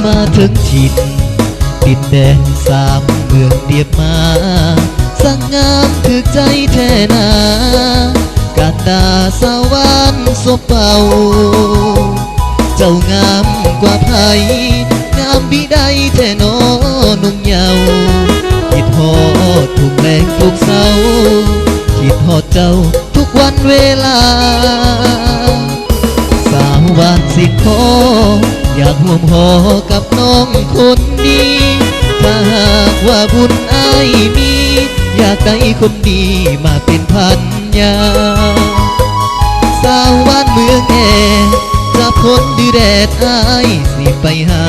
มาถึงถิ่นดินแดนสามเมืองเดียบมาสั่งงามถึกใจแท้นากาตาสวรรค์สบเป่าเจ้างามกว่าไผงามบิใดแท้นอนุ่งเยาว์คิดฮอดทุกแรงทุกเศร้าคิดฮอดเจ้าทุกวันเวลาสาวบ้านสิขออยากร่วมหอกับน้องคนนี้ถ้าหากว่าบุญอ้ายมีอยากได้คนดีมาเป็นพันยาสาวบ้านเมืองแอจะพ้นดือแดดอ้ายสิไปหา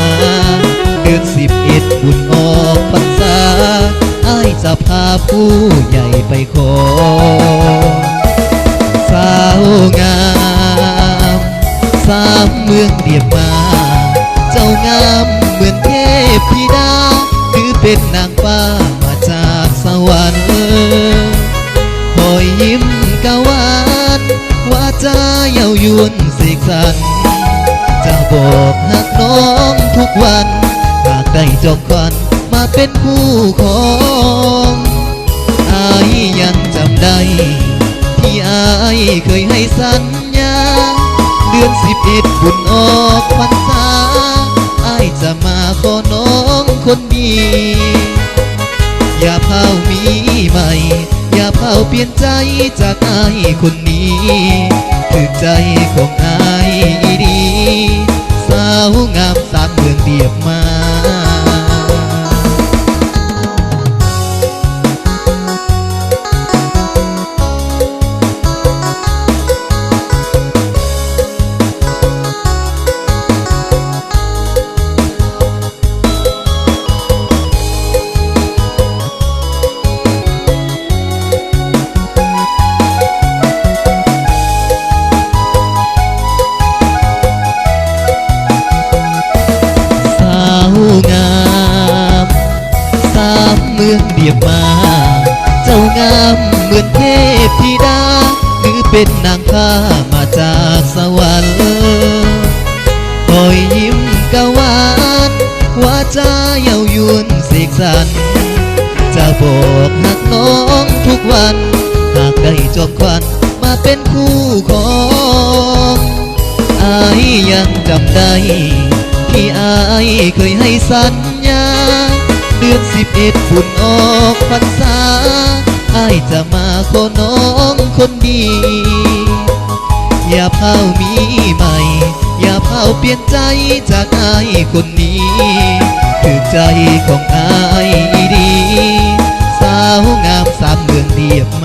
เดือน11บุญออกพรรษาอ้ายจะพาผู้ใหญ่ไปขอสาวงามสามเมืองเดียบมาเจ้างามเหมือนเทพธิดาคือเป็นนางฟ้ามาจากสวรรค์คอยยิ้มกะหวานว่าจะเย้ายวนเสกสรรจะบอกหักน้องทุกวันหากได้จอมขวัญมาเป็นผู้ของอายยังจำได้ที่อายเคยให้สัญญาเดือน11บุญออกพรรษาอ้ายจะมาขอน้องคนดีอย่าเผามีใหม่อย่าเผาเปลี่ยนใจจากอ้ายคนนี้ถึกใจของอ้ายดีสาวงามสามเมืองเดียบมาเมืองเดียบมาเจ้างามเหมือนเทพธิดาหรือเป็นนางฟ้ามาจากสวรรค์คอยยิ้มกะหวานว่าจะเย้ายวนเสกสรรจะบอกหักน้องทุกวันหากได้จอมขวัญมาเป็นคู่ของอายยังจำได้ที่อายเคยให้สัญญาเดือน11บุญออกพรรษาอ้ายจะมาขอน้องคนดีอย่าเผามีใหม่อย่าเผาเปลี่ยนใจจากอ้ายคนนี้คือใจของอ้ายดีสาวงามสามเมืองเดียบมา